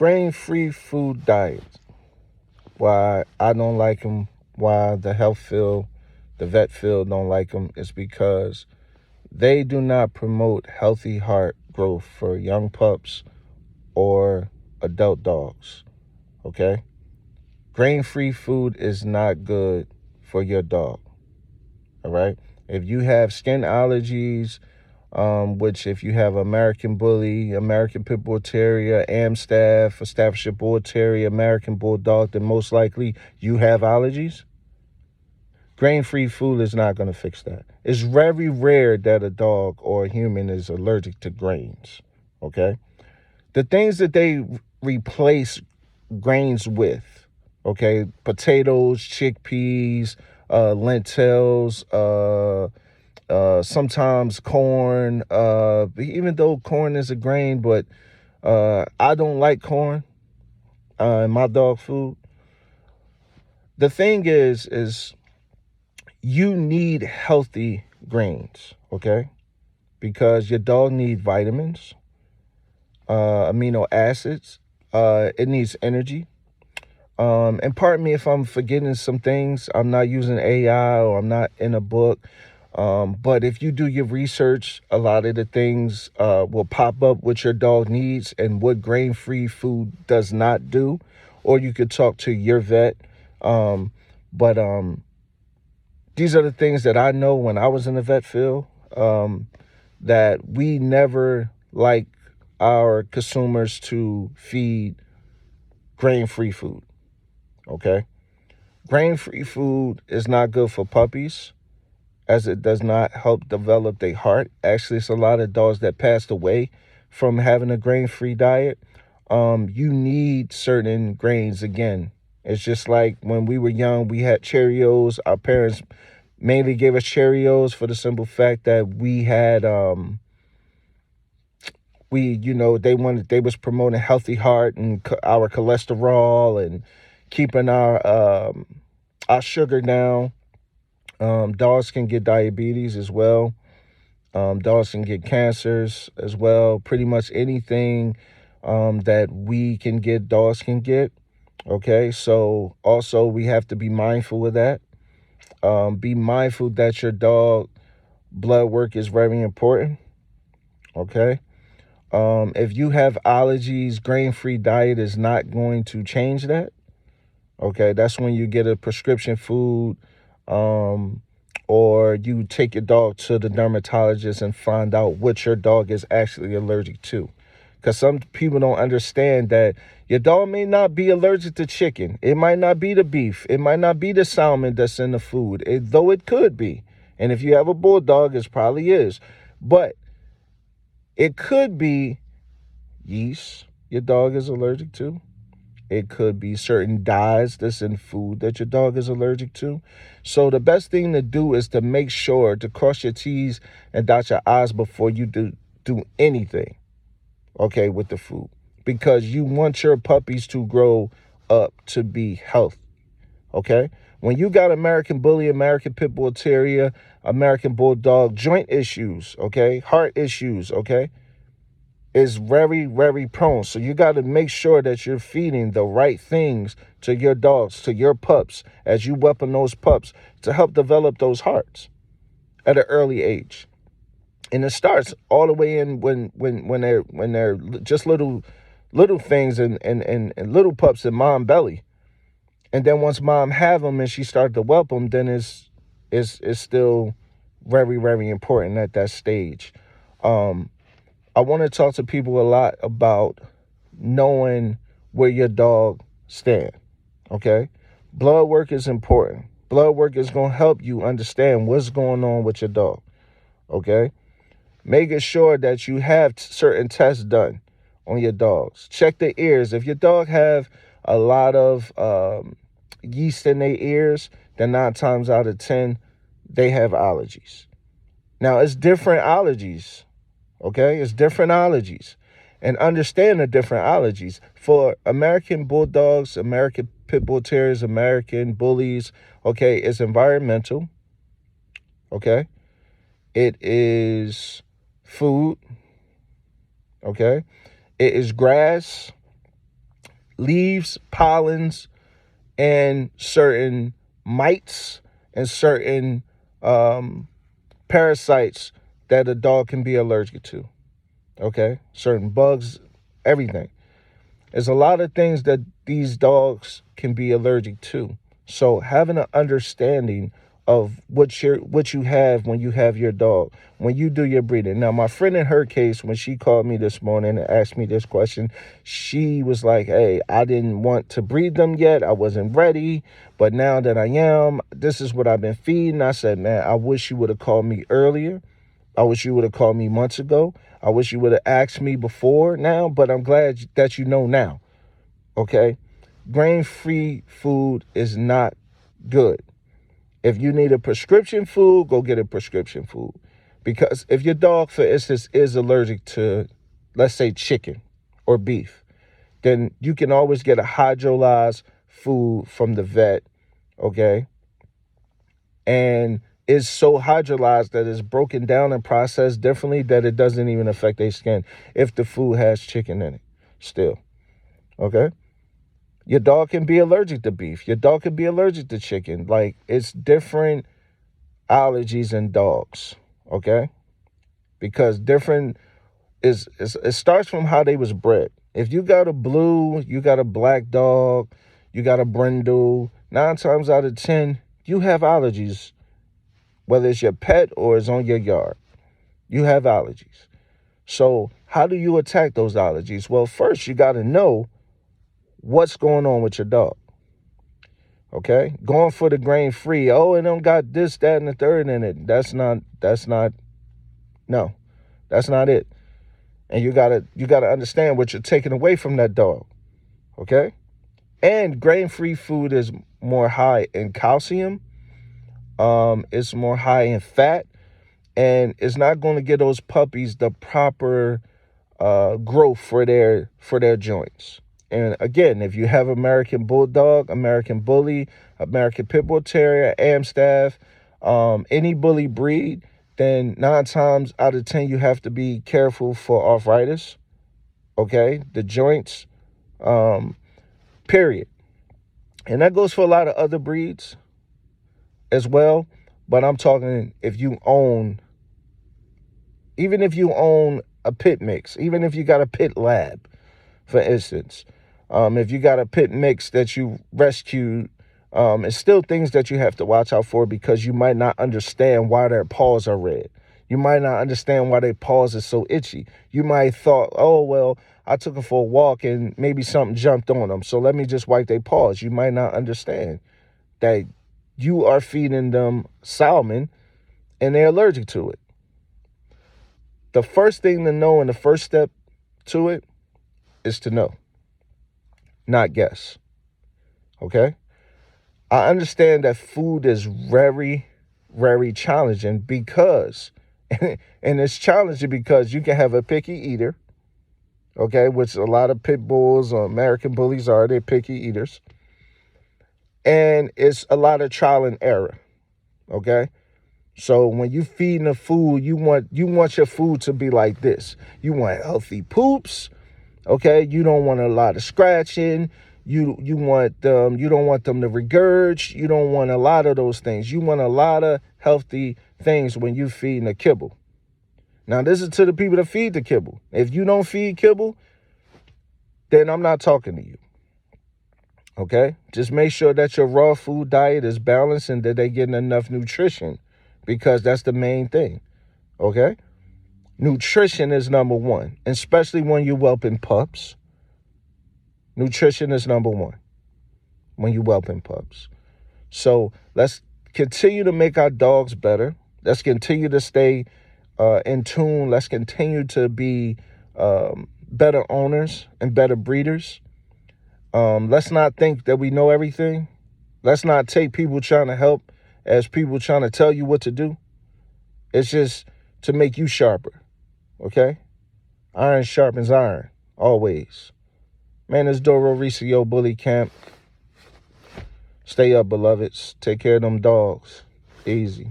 Grain-free food diets. Why I don't like them, why the vet field don't like them, is because they do not promote healthy heart growth for young pups or adult dogs, okay? Grain-free food is not good for your dog, all right? If you have skin allergies, which if you have American Bully, American Pit Bull Terrier, Amstaff, a Staffordshire Bull Terrier, American Bulldog, then most likely you have allergies. Grain-free food is not going to fix that. It's very rare that a dog or a human is allergic to grains, okay? The things that they replace grains with, okay? Potatoes, chickpeas, lentils, sometimes corn, even though corn is a grain, but I don't like corn in my dog food. The thing is you need healthy grains, okay? Because your dog needs vitamins, amino acids, it needs energy. And pardon me if I'm forgetting some things. I'm not using AI or I'm not in a book. But if you do your research, a lot of the things will pop up what your dog needs and what grain-free food does not do. Or you could talk to your vet. But these are the things that I know when I was in the vet field, that we never like our consumers to feed grain-free food, okay? Grain-free food is not good for puppies, as it does not help develop their heart. Actually, it's a lot of dogs that passed away from having a grain-free diet. You need certain grains again. It's just like when we were young, we had Cheerios. Our parents mainly gave us Cheerios for the simple fact that we had they was promoting healthy heart and our cholesterol and keeping our sugar down. Dogs can get diabetes as well. Dogs can get cancers as well. Pretty much anything that we can get, dogs can get. Okay, so also we have to be mindful of that. Be mindful that your dog blood work is very important. Okay. If you have allergies, grain-free diet is not going to change that. Okay, that's when you get a prescription food, or you take your dog to the dermatologist and find out what your dog is actually allergic to. Because some people don't understand that your dog may not be allergic to chicken. It might not be the beef. It might not be the salmon that's in the food, though it could be. And if you have a bulldog, it probably is. But it could be yeast your dog is allergic to. It could be certain dyes that's in food that your dog is allergic to. So the best thing to do is to make sure to cross your T's and dot your I's before you do anything, okay, with the food. Because you want your puppies to grow up to be healthy, okay? When you got American Bully, American Pit Bull Terrier, American Bulldog, joint issues, okay, heart issues, okay, is very, very prone. So you got to make sure that you're feeding the right things to your dogs, to your pups, as you weapon those pups to help develop those hearts at an early age. And it starts all the way in when they're just little things and little pups in mom belly. And then once mom have them and she started to whelp them, then it's still very, very important at that stage. I want to talk to people a lot about knowing where your dog stands, okay? Blood work is important. Blood work is going to help you understand what's going on with your dog, okay? Making sure that you have certain tests done on your dogs. Check the ears. If your dog have a lot of yeast in their ears, then 9 times out of 10, they have allergies. Now, it's different allergies. Okay, it's different allergies, and understand the different allergies. For American Bulldogs, American Pit Bull Terriers, American Bullies, okay, it's environmental, okay? It is food, okay? It is grass, leaves, pollens, and certain mites and certain parasites that a dog can be allergic to. Okay? Certain bugs, everything. There's a lot of things that these dogs can be allergic to. So having an understanding of what you have when you have your dog, when you do your breeding. Now, my friend, in her case, when she called me this morning and asked me this question, she was like, hey, I didn't want to breed them yet. I wasn't ready. But now that I am, this is what I've been feeding. I said, man, I wish you would have called me earlier. I wish you would have called me months ago. I wish you would have asked me before now, but I'm glad that you know now. Okay? Grain-free food is not good. If you need a prescription food, go get a prescription food. Because if your dog, for instance, is allergic to, let's say, chicken or beef, then you can always get a hydrolyzed food from the vet, okay? And it's so hydrolyzed that it's broken down and processed differently that it doesn't even affect their skin if the food has chicken in it still, okay? Your dog can be allergic to beef. Your dog can be allergic to chicken. Like, it's different allergies in dogs, okay? Because different it starts from how they was bred. If you got a blue, you got a black dog, you got a brindle, 9 times out of 10, you have allergies, whether it's your pet or it's on your yard. You have allergies. So how do you attack those allergies? Well, first, you got to know what's going on with your dog. Okay? Going for the grain-free, oh, it don't got this, that, and the third in it. That's not it. And you gotta understand what you're taking away from that dog. Okay? And grain-free food is more high in calcium. It's more high in fat, and it's not going to get those puppies the proper growth for their joints. And again, if you have American Bulldog, American Bully, American Pit Bull Terrier, Amstaff, any bully breed, then 9 times out of 10 you have to be careful for arthritis. Okay, the joints, period. And that goes for a lot of other breeds as well. But I'm talking even if you own a pit mix, even if you got a pit lab, for instance, if you got a pit mix that you rescued, it's still things that you have to watch out for, because you might not understand why their paws are red. You might not understand why their paws are so itchy. You might thought, oh, well, I took them for a walk and maybe something jumped on them, so let me just wipe their paws. You might not understand that you are feeding them salmon and they're allergic to it. The first thing to know and the first step to it is to know, not guess. Okay? I understand that food is very, very challenging because, and it's challenging because you can have a picky eater, okay, which a lot of pit bulls or American bullies are, they're picky eaters. And it's a lot of trial and error, okay? So when you feeding the food, you want your food to be like this. You want healthy poops, okay? You don't want a lot of scratching. You don't want them to regurge. You don't want a lot of those things. You want a lot of healthy things when you feeding the kibble. Now, this is to the people that feed the kibble. If you don't feed kibble, then I'm not talking to you. Okay? Just make sure that your raw food diet is balanced and that they're getting enough nutrition, because that's the main thing. Okay? Nutrition is number one, especially when you're whelping pups. Nutrition is number one when you're whelping pups. So let's continue to make our dogs better. Let's continue to stay in tune. Let's continue to be better owners and better breeders. Let's not think that we know everything. Let's not take people trying to help as people trying to tell you what to do. It's just to make you sharper, okay? Iron sharpens iron, always. Man, it's Duro Ricio Bully Camp. Stay up, beloveds. Take care of them dogs. Easy.